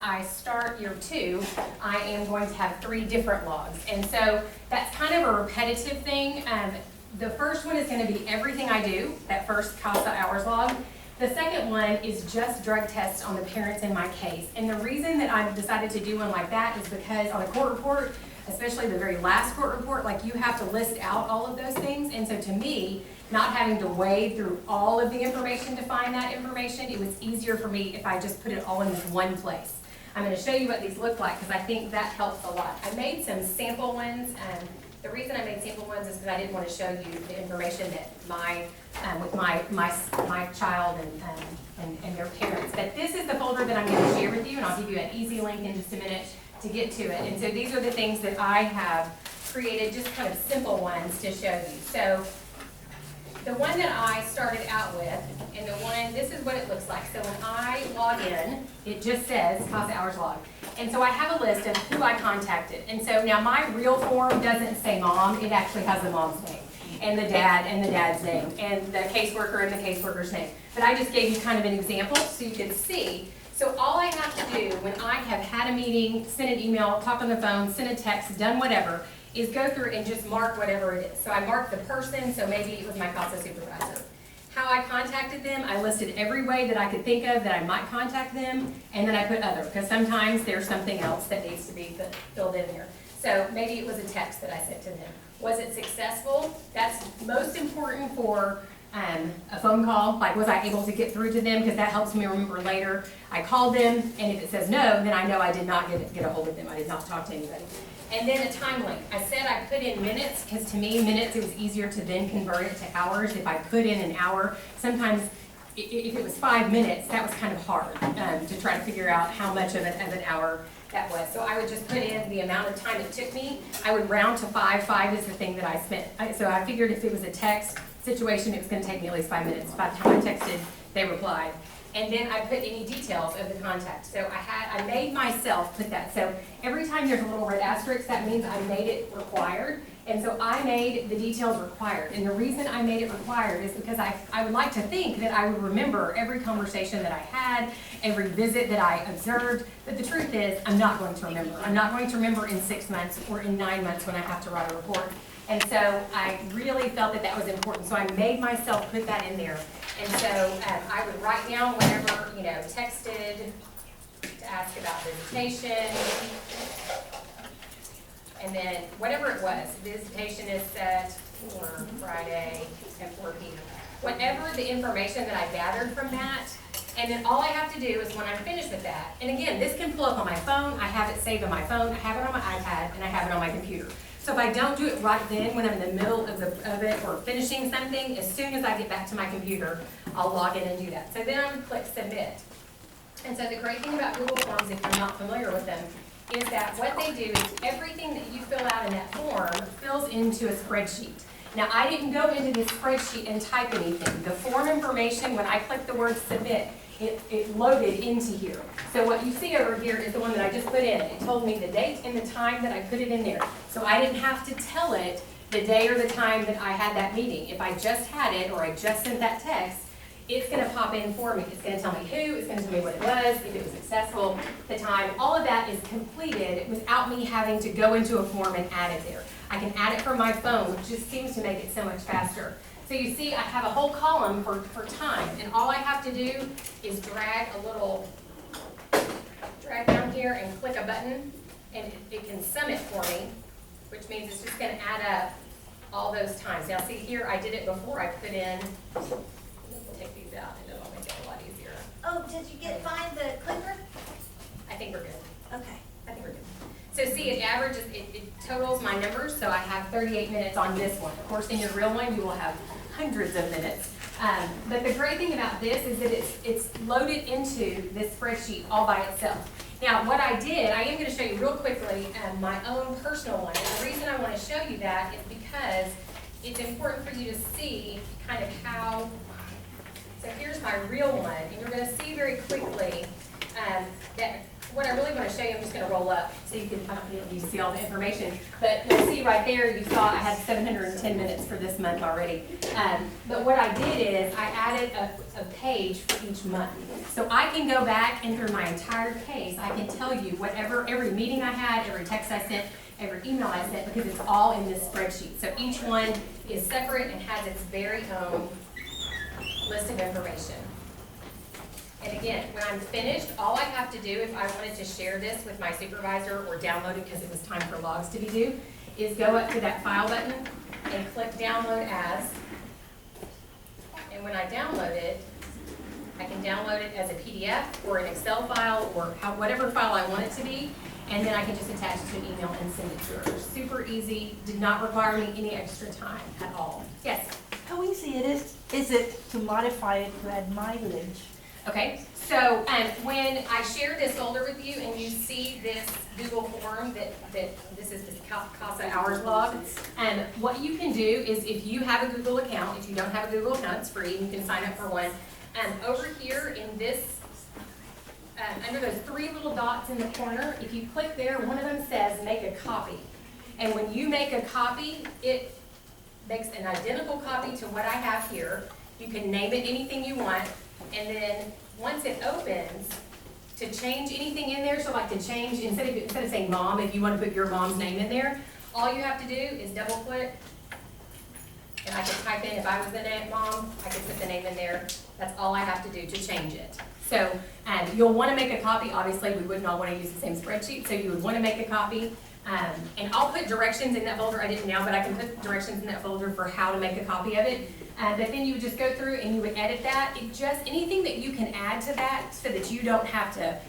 I start year 2, I am going to have 3 different logs. And so that's kind of a repetitive thing. The first one is going to be everything I do, that first CASA hours log. The second one is just drug tests on the parents in my case. And the reason that I decided to do one like that is because on a court report, especially the very last court report, like you have to list out all of those things. And so to me, not having to wade through all of the information to find that information, it was easier for me if I just put it all in this one place. I'm going to show you what these look like because I think that helps a lot. I made some sample ones. The reason I made sample ones is because I didn't want to show you the information that with my child and their parents. But this is the folder that I'm going to share with you, and I'll give you an easy link in just a minute to get to it. And so these are the things that I have created, just kind of simple ones to show you. So the one that I started out with, and this is what it looks like. So when I log in, it just says CASA hours log. And so I have a list of who I contacted. And so now my real form doesn't say mom, it actually has the mom's name, and the dad's name, and the caseworker and the caseworker's name. But I just gave you kind of an example so you can see. So all I have to do when I have had a meeting, sent an email, talked on the phone, sent a text, done whatever, is go through and just mark whatever it is. So I marked the person, so maybe it was my CASA supervisor. How I contacted them, I listed every way that I could think of that I might contact them, and then I put other, because sometimes there's something else that needs to be filled in there. So maybe it was a text that I sent to them. Was it successful? That's most important for a phone call, like was I able to get through to them, because that helps me remember later. I called them, and if it says no, then I know I did not get a hold of them. I did not talk to anybody. And then a time link. I said I put in minutes, because to me, minutes, it was easier to then convert it to hours. If I put in an hour, sometimes if it was 5 minutes, that was kind of hard to try to figure out how much of an hour that was. So I would just put in the amount of time it took me. I would round to 5. 5 is the thing that I spent. So I figured if it was a text situation, it was going to take me at least 5 minutes. By the time I texted, they replied. And then I put any details of the contact. So I made myself put that. So every time there's a little red asterisk, that means I made it required. And so I made the details required. And the reason I made it required is because I would like to think that I would remember every conversation that I had, every visit that I observed. But the truth is, I'm not going to remember. I'm not going to remember in 6 months or in 9 months when I have to write a report. And so I really felt that that was important. So I made myself put that in there. And so I would write down whenever, texted to ask about visitation. And then whatever it was, visitation is set for Friday at 4 p.m. Whatever the information that I gathered from that, and then all I have to do is when I'm finished with that, and again, this can pull up on my phone, I have it saved on my phone, I have it on my iPad, and I have it on my computer. So if I don't do it right then, when I'm in the middle of it or finishing something, as soon as I get back to my computer, I'll log in and do that. So then I would click submit. And so the great thing about Google Forms, if you're not familiar with them, is that what they do is everything that you fill out in that form fills into a spreadsheet. Now, I didn't go into this spreadsheet and type anything. The form information, when I clicked the word submit, it loaded into here. So what you see over here is the one that I just put in. It told me the date and the time that I put it in there. So I didn't have to tell it the day or the time that I had that meeting. If I just had it or I just sent that text, it's going to pop in for me. It's going to tell me who, it's going to tell me what it was, if it was successful, the time. All of that is completed without me having to go into a form and add it there. I can add it from my phone, which just seems to make it so much faster. So you see, I have a whole column for time, and all I have to do is drag down here and click a button, and it can sum it for me, which means it's just going to add up all those times. Now see here, I did it before I put in, take these out, and it'll make it a lot easier. Oh, did you find the clicker? I think we're good. Okay. I think we're good. So see, it averages, it totals my numbers, so I have 38 minutes on this one. Of course, in your real one, you will have hundreds of minutes. But the great thing about this is that it's loaded into this spreadsheet all by itself. Now, what I did, I am going to show you real quickly my own personal one. And the reason I want to show you that is because it's important for you to see kind of how, so here's my real one. And you're going to see very quickly that what I really want to show you, I'm just going to roll up so you can, I don't know if you see all the information, but you'll see right there, you saw I had 710 minutes for this month already. But what I did is I added a page for each month. So I can go back and through my entire case, I can tell you whatever, every meeting I had, every text I sent, every email I sent, because it's all in this spreadsheet. So each one is separate and has its very own list of information. And again, when I'm finished, all I have to do if I wanted to share this with my supervisor or download it because it was time for logs to be due, is go up to that file button and click download as. And when I download it, I can download it as a PDF or an Excel file or whatever file I want it to be. And then I can just attach it to an email and send it to her. Super easy, did not require me any extra time at all. Yes? How easy is it to modify it to add mileage? Okay, so when I share this folder with you and you see this Google form that this is the CASA hours log, what you can do is if you have a Google account, if you don't have a Google account, it's free, you can sign up for one. Over here in this, under those three little dots in the corner, if you click there, one of them says make a copy. And when you make a copy, it makes an identical copy to what I have here. You can name it anything you want. And then once it opens, to change anything in there, so like to change, instead of saying mom, if you want to put your mom's name in there, all you have to do is double click. And I can type in, if I was the mom, I could put the name in there. That's all I have to do to change it. So you'll want to make a copy. Obviously, we wouldn't all want to use the same spreadsheet, so you would want to make a copy. And I'll put directions in that folder. I didn't now, but I can put directions in that folder for how to make a copy of it. But then you would just go through and you would edit that. Anything that you can add to that so that you don't have to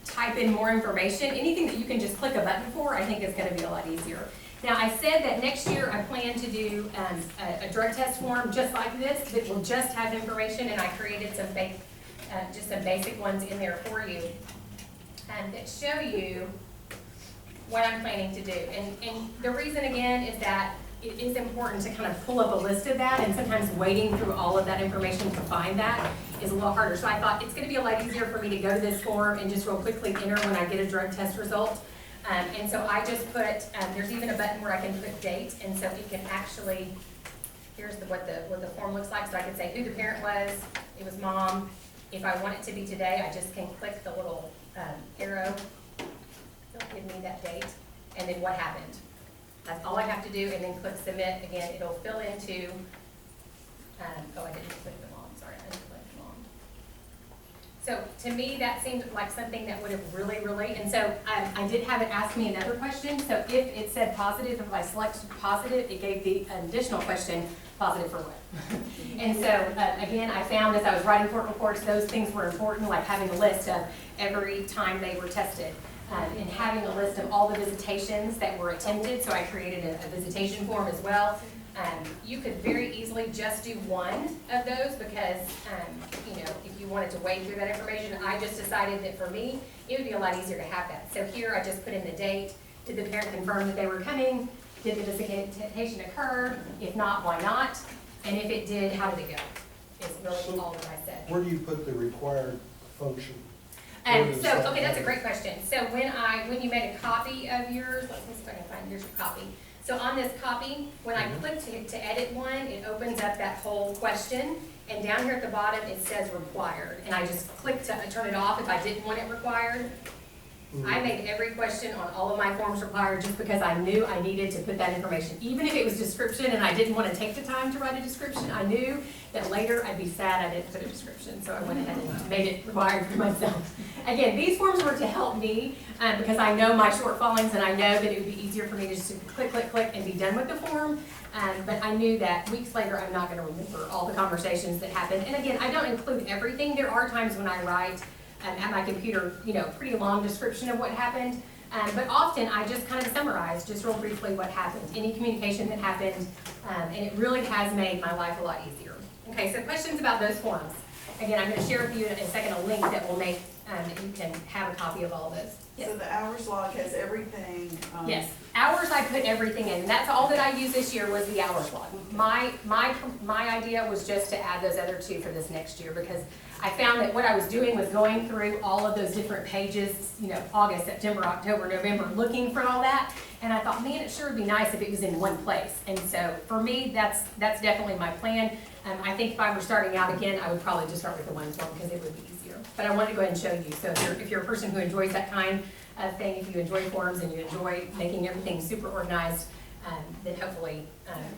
type in more information, anything that you can just click a button for, I think is going to be a lot easier. Now, I said that next year I plan to do a drug test form just like this that will just have information, and I created some just some basic ones in there for you that show you what I'm planning to do. And the reason again is that it is important to kind of pull up a list of that, and sometimes wading through all of that information to find that is a little harder. So I thought it's going to be a lot easier for me to go to this form and just real quickly enter when I get a drug test result. And so I just put, there's even a button where I can put date, and so it can actually, here's what the form looks like. So I can say who the parent was, it was mom. If I want it to be today, I just can click the little arrow, it'll give me that date, and then what happened. That's all I have to do, and then click submit. Again, it'll fill into, oh, I didn't click the mom, sorry, I didn't click the mom. So to me, that seemed like something that would have really, and so I did have it ask me another question. So if it said positive, if I selected positive, it gave the additional question, positive for what? And so again, I found as I was writing court reports, those things were important, like having a list of every time they were tested. And having a list of all the visitations that were attempted, so I created a visitation form as well. You could very easily just do one of those because, you know, if you wanted to wade through that information, I just decided that for me, it would be a lot easier to have that. So here I just put in the date. Did the parent confirm that they were coming? Did the visitation occur? If not, why not? And if it did, how did it go? Is really all that I said. Where do you put the required function? Okay, that's a great question. So when you made a copy of yours, let's see if I can find your copy. So on this copy, when I click to edit one, it opens up that whole question, and down here at the bottom it says required, and I just click to turn it off if I didn't want it required. I made every question on all of my forms required just because I knew I needed to put that information. Even if it was description and I didn't want to take the time to write a description, I knew that later I'd be sad I didn't put a description, so I went ahead and made it required for myself. Again, these forms were to help me because I know my shortfallings and I know that it would be easier for me to just click and be done with the form. But I knew that weeks later I'm not going to remember all the conversations that happened. And again, I don't include everything. There are times when I write at my computer, you know, pretty long description of what happened. But often I just kind of summarize just real briefly what happened, any communication that happened, and it really has made my life a lot easier. Okay, so questions about those forms. Again, I'm going to share with you in a second a link that will make that you can have a copy of all of those. Yes. So the hours log has everything. Yes, hours, I put everything in, that's all that I used this year was the hours log. My idea was just to add those other two for this next year, because I found that what I was doing was going through all of those different pages, you know, August, September, October, November, looking for all that, and I thought, man, it sure would be nice if it was in one place. And so, for me, that's definitely my plan. I think if I were starting out again, I would probably just start with the one form, because it would be easier. But I wanted to go ahead and show you, so if you're a person who enjoys that kind of thing, if you enjoy forms and you enjoy making everything super organized, then hopefully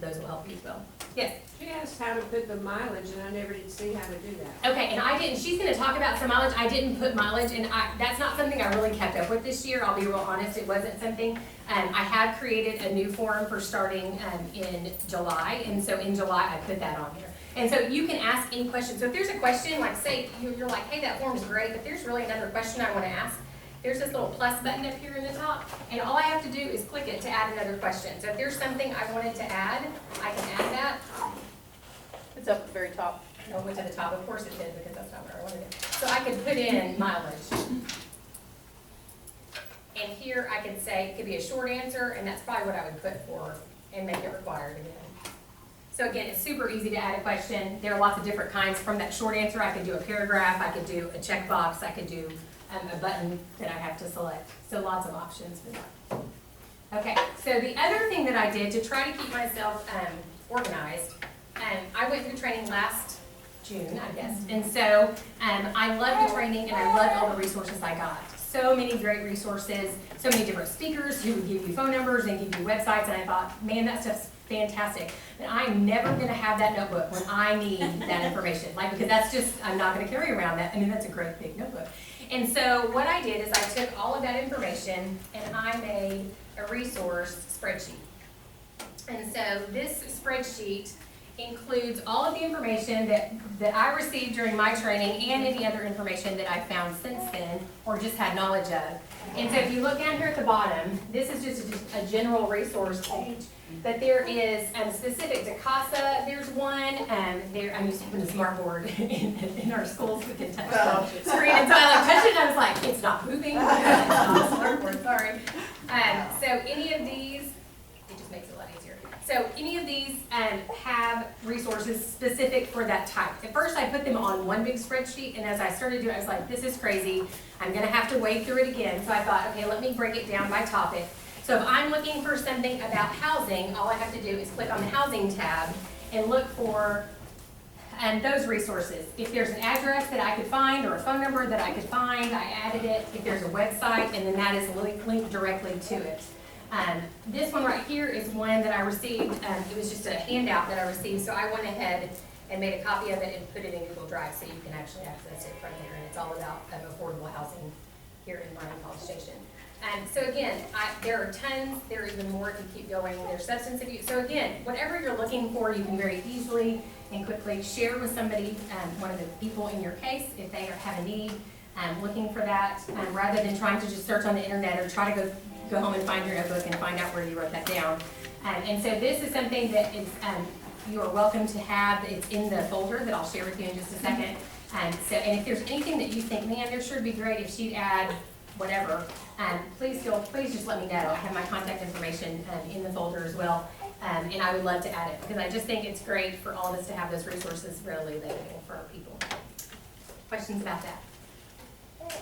those will help you as well. Yes? She asked how to put the mileage, and I never did see how to do that. Okay, and I didn't, she's gonna talk about some mileage, I didn't put mileage, and that's not something I really kept up with this year, I'll be real honest, it wasn't something. I have created a new form for starting in July, and so in July I put that on there. And so you can ask any question, so if there's a question, like say, you're like, hey, that form's great, but there's really another question I wanna ask, there's this little plus button up here in the top, and all I have to do is click it to add another question. So if there's something I wanted to add, I can add that. It's up at the very top. No, it went to the top, of course it did, because that's not where I wanted it. So I could put in mileage. And here I could say, it could be a short answer, and that's probably what I would put for, and make it required again. So again, it's super easy to add a question. There are lots of different kinds. From that short answer, I could do a paragraph, I could do a checkbox, I could do a button that I have to select. So lots of options for that. Okay, so the other thing that I did to try to keep myself organized, I went through training last June, I guess. And so I loved the training and I loved all the resources I got. So many great resources, so many different speakers who would give you phone numbers and give you websites, and I thought, man, that stuff's fantastic. But I'm never gonna have that notebook when I need that information. Like, because that's just, I'm not gonna carry around that. I mean, that's a great big notebook. And so what I did is I took all of that information and I made a resource spreadsheet. And so this spreadsheet includes all of the information that I received during my training and any other information that I found since then or just had knowledge of. And so if you look down here at the bottom, this is just a general resource page. But there is specific to CASA, there's one, I'm used to putting a smart board in our schools we can touch the screen. And so I touched it and I was like, it's not moving, it's not a smart board, sorry. So any of these, it just makes it a lot easier. So any of these have resources specific for that type. At first I put them on one big spreadsheet, and as I started doing it, I was like, this is crazy. I'm gonna have to wade through it again. So I thought, okay, let me break it down by topic. So if I'm looking for something about housing, all I have to do is click on the housing tab and look for those resources. If there's an address that I could find or a phone number that I could find, I added it. If there's a website, and then that is linked directly to it. This one right here is one that I received. It was just a handout that I received, so I went ahead and made a copy of it and put it in Google Drive so you can actually access it from there. And it's all about affordable housing here in Bryan College Station. So again, there are tons, there are even more if you keep going. There's substance abuse. So again, whatever you're looking for, you can very easily and quickly share with somebody, one of the people in your case, if they have a need, looking for that, rather than trying to just search on the internet or try to go home and find your notebook and find out where you wrote that down. And so this is something that is, you are welcome to have. It's in the folder that I'll share with you in just a second. And if there's anything that you think, man, this sure would be great if she'd add whatever, please just let me know. I have my contact information in the folder as well, and I would love to add it because I just think it's great for all of us to have those resources readily available for our people. Questions about that?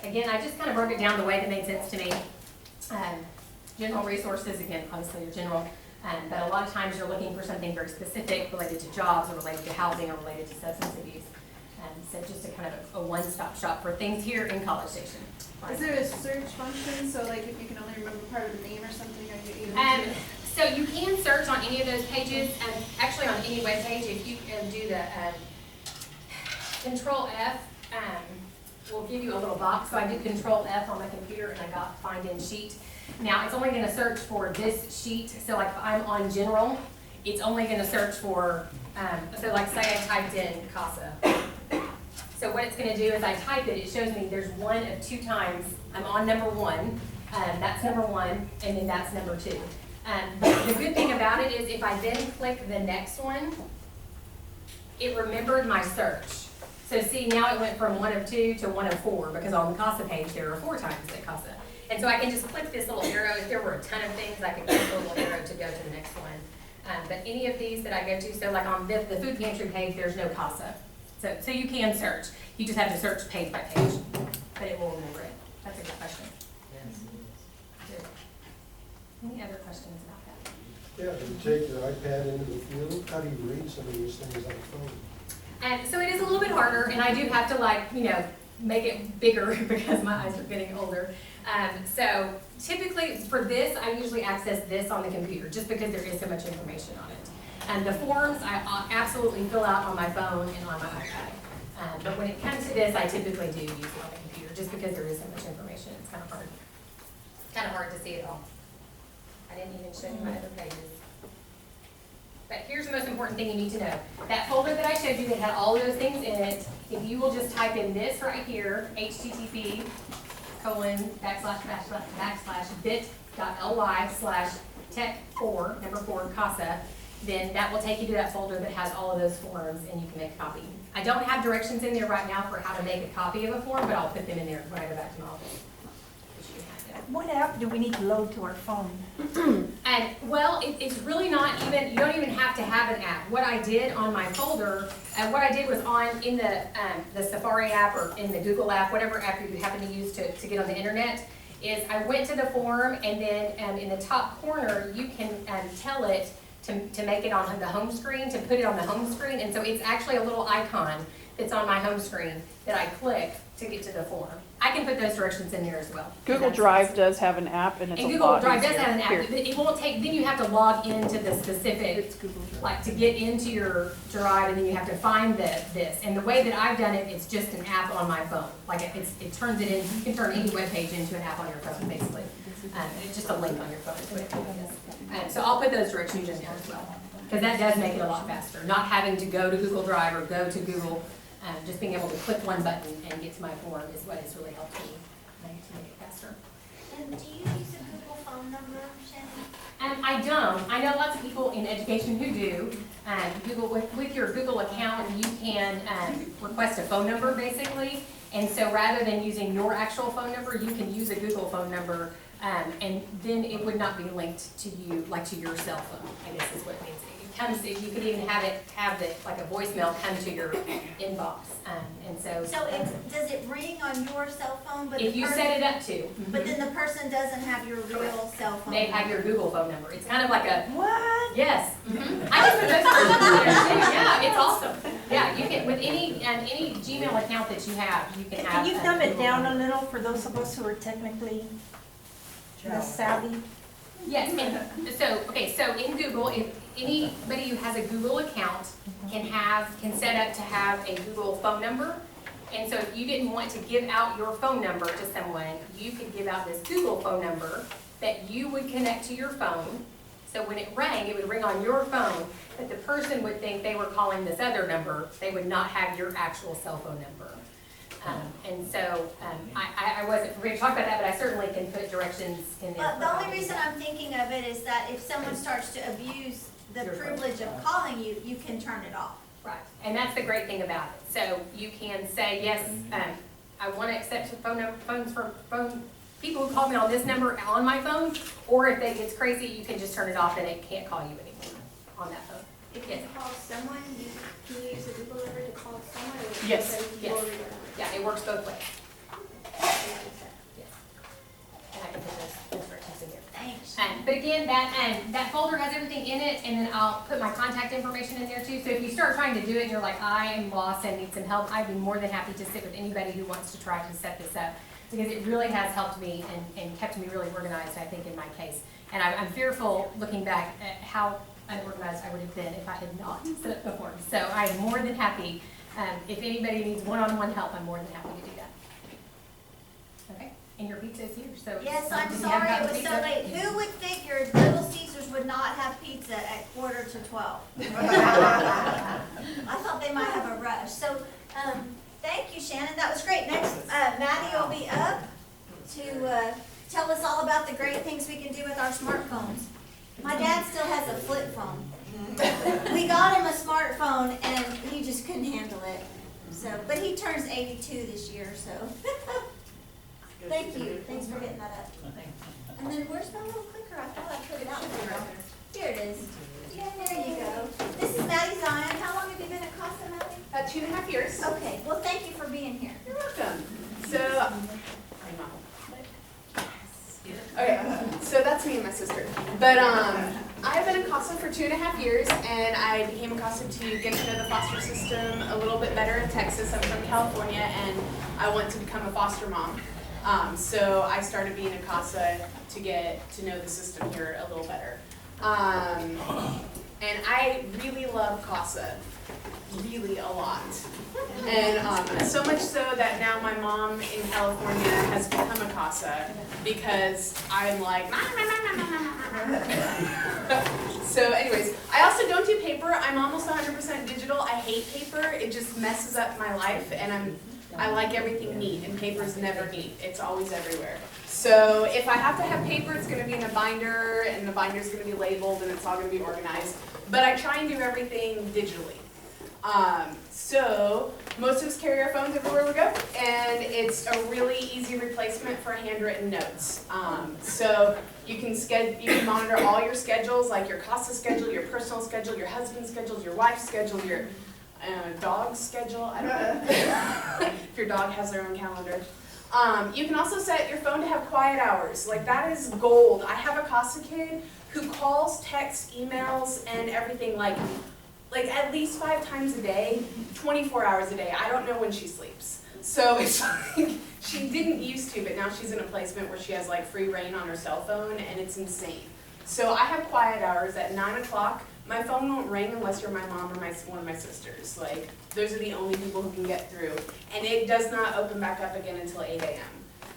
Again, I just kind of broke it down the way that made sense to me. General resources, again, obviously are general, but a lot of times you're looking for something very specific related to jobs or related to housing or related to substance abuse. So just a kind of a one-stop shop for things here in College Station. Is there a search function, so like if you can only remember part of the name or something, are you able to? So you can search on any of those pages, and actually on any web page, if you do the Control F, will give you a little box. So I did Control F on my computer and I got Find in Sheet. Now it's only going to search for this sheet. So like if I'm on General, it's only going to search for, so like say I typed in CASA. So what it's going to do is I type it, it shows me there's one of two times I'm on number one, that's number one, and then that's number two. But the good thing about it is if I then click the next one, it remembered my search. So see, now it went from 1 of 2 to 1 of 4, because on the CASA page, there are 4 times at CASA. And so I can just click this little arrow. If there were a ton of things, I could click the little arrow to go to the next one. But any of these that I go to, so like on the food pantry page, there's no CASA. So you can search. You just have to search page by page, but it will remember it. That's a good question. Good. Any other questions about that? Yeah, do you take your iPad into the field? How do you read some of these things on the phone? And so it is a little bit harder, and I do have to, like, you know, make it bigger because my eyes are getting older. So typically for this, I usually access this on the computer just because there is so much information on it. And the forms I absolutely fill out on my phone and on my iPad. But when it comes to this, I typically do use it on the computer just because there is so much information. It's kind of hard to see it all. I didn't even show you my other pages. But here's the most important thing you need to know. That folder that I showed you that had all those things in it, if you will just type in this right here, http:// bit.ly/tech4 CASA, then that will take you to that folder that has all of those forms and you can make a copy. I don't have directions in there right now for how to make a copy of a form, but I'll put them in there when I go back to my office. What app do we need to load to our phone? And, well, it's really not even, you don't even have to have an app. What I did on my folder, what I did was in the Safari app or in the Google app, whatever app you happen to use to get on the internet, is I went to the form and then in the top corner, you can tell it to make it on the home screen, to put it on the home screen. And so it's actually a little icon that's on my home screen that I click to get to the form. I can put those directions in there as well. Google Drive does have an app, and it's a Google lot Drive does easier. have an app, Here. but it won't take, then you have to log into the specific, It's Google Drive. like to get into your Drive, and then you have to find this. And the way that I've done it, it's just an app on my phone. Like it turns it in, you can turn any web page into an app on your phone, basically. It's just a link on your phone, is what it is. So I'll put those directions in there as well, because that does make it a lot faster. Not having to go to Google Drive or go to Google, just being able to click one button and get to my form is what has really helped me to make it faster. And do you use a Google phone number, Shannon? I don't. I know lots of people in education who do. Google with your Google account, you can request a phone number basically. And so rather than using your actual phone number, you can use a Google phone number, and then it would not be linked to you, like to your cell phone, I guess is what it means. You could even have like a voicemail come to your inbox, and so. So does it ring on your cell phone, but If you set it up to. but then the person doesn't have your real cell phone? They have your Google phone number. It's kind of like a, What? yes. I can put those numbers in there too. Yeah, it's awesome. Yeah, you can, with any Gmail account that you have, you can have. Can you dumb it down a little for those of us who are technically less savvy? Yes, and so in Google, if anybody who has a Google account can set up to have a Google phone number. And so if you didn't want to give out your phone number to someone, you could give out this Google phone number that you would connect to your phone. So when it rang, it would ring on your phone, but the person would think they were calling this other number. They would not have your actual cell phone number. And so I wasn't prepared to talk about that, but I certainly can put directions in there. The only reason I'm thinking of it is that if someone starts to abuse the Your phone. privilege of calling you, you can turn it off. Right, and that's the great thing about it. So you can say, yes, I want to accept phones from people who call me on this number on my phone, or if it's crazy, you can just turn it off and it can't call you anymore on that phone. If you call someone, can you use a Google number to call someone? Or Yes. Yes. Or- Yeah, it works both ways. Yes. And I can put those directions in here. Thanks. But again, that folder has everything in it, and then I'll put my contact information in there too. So if you start trying to do it and you're like, I am lost and need some help, I'd be more than happy to sit with anybody who wants to try to set this up, because it really has helped me and kept me really organized, I think, in my case. And I'm fearful, looking back, at how unorganized I would have been if I had not set up the forms. So I am more than happy, if anybody needs one-on-one help, I'm more than happy to do that. Okay, and your pizza is here, so. Yes, I'm did you sorry have it was so pizza? late. Who would figure Little Caesars would not have pizza at 11:45? I thought they might have a rush. So, thank you, Shannon. That was great. Next, Maddie will be up to tell us all about the great things we can do with our smartphones. My dad still has a flip phone. We got him a smartphone and he just couldn't handle it. So, but he turns 82 this year, so. Thank you, thanks for getting that up. And then where's my little clicker? I thought I put it out there. Here it is. Yeah, there you go. This is Maddie Zion. How long have you been at CASA, Maddie? 2.5 years. Okay, well, thank you for being here. You're welcome. So, okay, so that's me and my sister. But I've been in CASA for 2.5 years, and I became a CASA to get to know the foster system a little bit better in Texas. I'm from California, and I want to become a foster mom. So I started being a CASA to get to know the system here a little better. And I really love CASA, really a lot. And so much so that now my mom in California has become a CASA because I'm like, so anyways, I also don't do paper. I'm almost 100% digital. I hate paper. It just messes up my life, and I like everything neat, and paper's never neat. It's always everywhere. So if I have to have paper, it's going to be in a binder, and the binder's going to be labeled, and it's all going to be organized. But I try and do everything digitally. So most of us carry our phones everywhere we go, and it's a really easy replacement for handwritten notes. So you can monitor all your schedules, like your CASA schedule, your personal schedule, your husband's schedule, your wife's schedule, your dog's schedule. I don't know if your dog has their own calendar. You can also set your phone to have quiet hours. Like, that is gold. I have a CASA kid who calls, texts, emails, and everything like at least 5 times a day, 24 hours a day. I don't know when she sleeps. So it's like, she didn't used to, but now she's in a placement where she has like free reign on her cell phone, and it's insane. So I have quiet hours at 9 o'clock. My phone won't ring unless you're my mom or one of my sisters. Like, those are the only people who can get through. And it does not open back up again until 8 a.m.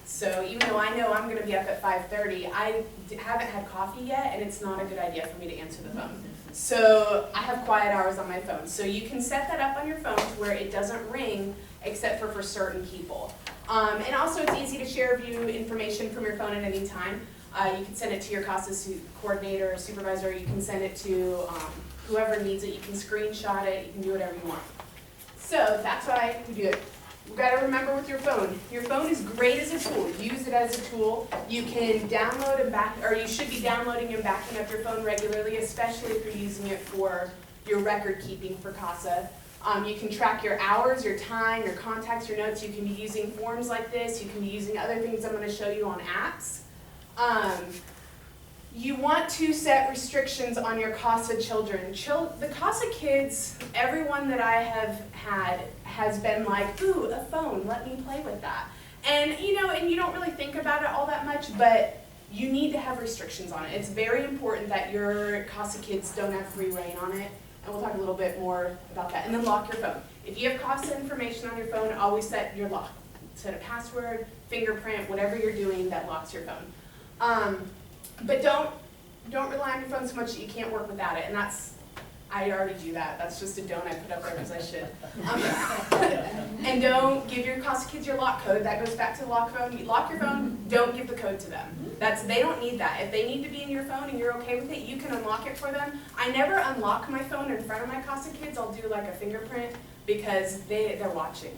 So even though I know I'm going to be up at 5:30, I haven't had coffee yet, and it's not a good idea for me to answer the phone. So I have quiet hours on my phone. So you can set that up on your phone to where it doesn't ring except for certain people. And also it's easy to share view information from your phone at any time. You can send it to your CASA coordinator or supervisor. You can send it to whoever needs it. You can screenshot it. You can do whatever you want. So that's why we do it. You've got to remember with your phone is great as a tool. Use it as a tool. You can download and you should be downloading and backing up your phone regularly, especially if you're using it for your record keeping for CASA. You can track your hours, your time, your contacts, your notes. You can be using forms like this. You can be using other things I'm going to show you on apps. You want to set restrictions on your CASA children. The CASA kids, everyone that I have had has been like, ooh, a phone, let me play with that. And you don't really think about it all that much, but you need to have restrictions on it. It's very important that your CASA kids don't have free reign on it, and we'll talk a little bit more about that. And then lock your phone. If you have CASA information on your phone, always set your lock. Set a password, fingerprint, whatever you're doing that locks your phone. But don't rely on your phone so much that you can't work without it, and I already do that. That's just a don't I put up there because I should. And don't give your CASA kids your lock code. That goes back to the lock phone. You lock your phone, don't give the code to them. They don't need that. If they need to be in your phone and you're okay with it, you can unlock it for them. I never unlock my phone in front of my CASA kids. I'll do like a fingerprint because they're watching.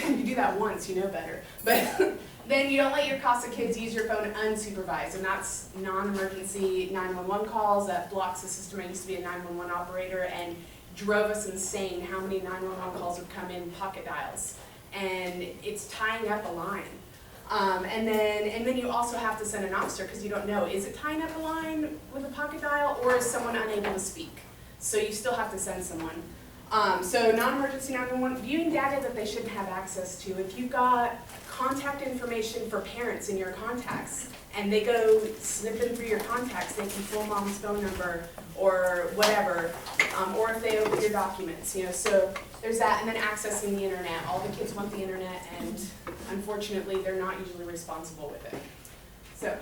You do that once, you know better. But then you don't let your CASA kids use your phone unsupervised, and that's non-emergency 911 calls. That blocks the system. I used to be a 911 operator, and drove us insane how many 911 calls would come in pocket dials, and it's tying up a line. And then you also have to send an officer because you don't know, is it tying up a line with a pocket dial, or is someone unable to speak? So you still have to send someone. So non-emergency 911, viewing data that they shouldn't have access to. If you've got contact information for parents in your contacts, and they go snipping through your contacts, they can pull mom's phone number or whatever, or if they open your documents, so there's that. And then accessing the internet. All the kids want the internet, and unfortunately they're not usually responsible with it. So,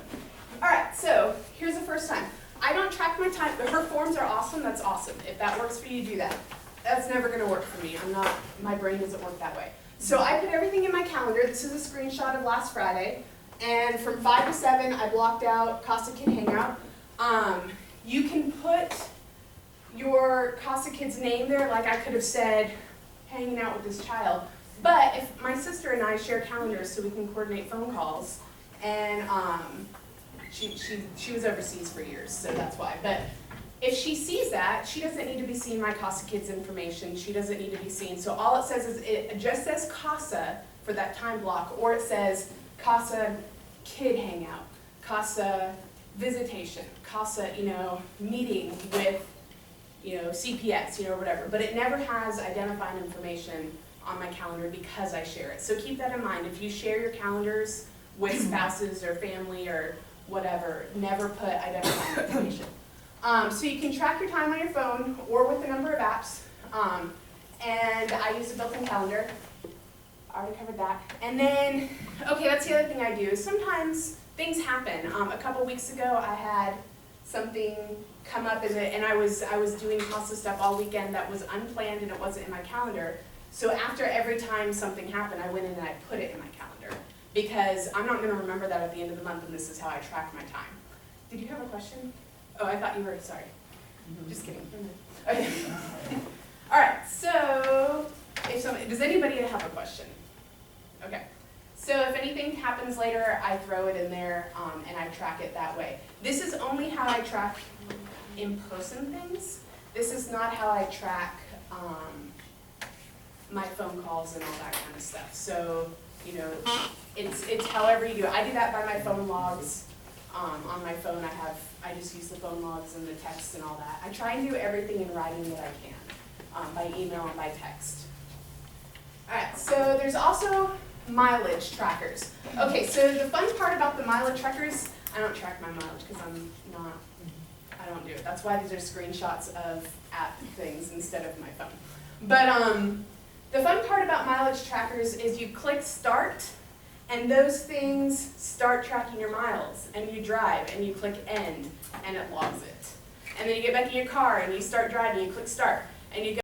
all right, so here's the first time. I don't track my time. Her forms are awesome. That's awesome. If that works for you, do that. That's never going to work for me. My brain doesn't work that way. So I put everything in my calendar. This is a screenshot of last Friday. And from 5 to 7, I blocked out CASA Kid Hangout. You can put your CASA Kid's name there. Like I could have said hanging out with this child. But if my sister and I share calendars so we can coordinate phone calls, and she was overseas for years, so that's why. But if she sees that, she doesn't need to be seeing my CASA Kids information. She doesn't need to be seen. So all it says is it just says CASA for that time block, or it says CASA Kid Hangout, CASA Visitation, CASA, meeting with, CPS, whatever. But it never has identifying information on my calendar because I share it. So keep that in mind. If you share your calendars with spouses or family or whatever, never put identifying information. So you can track your time on your phone or with a number of apps. And I use a built-in calendar. I already covered that. And then, okay, that's the other thing I do. Is sometimes things happen. A couple weeks ago, I had something come up and I was doing CASA stuff all weekend that was unplanned and it wasn't in my calendar. So after every time something happened, I went in and I put it in my calendar because I'm not going to remember that at the end of the month, and this is how I track my time. Did you have a question? Oh, I thought you were, sorry. Just kidding. Okay. All right, so does anybody have a question? Okay. So if anything happens later, I throw it in there and I track it that way. This is only how I track in-person things. This is not how I track my phone calls and all that kind of stuff. So, it's however you do it. I do that by my phone logs. On my phone, I just use the phone logs and the text and all that. I try and do everything in writing that I can, by email and by text. All right, so there's also mileage trackers. Okay, so the fun part about the mileage trackers, I don't track my mileage because I don't do it. That's why these are screenshots of app things instead of my phone. But the fun part about mileage trackers is you click start, and those things start tracking your miles, and you drive, and you click end, and it logs it. And then you get back in your car, and you start driving, you click start, and you go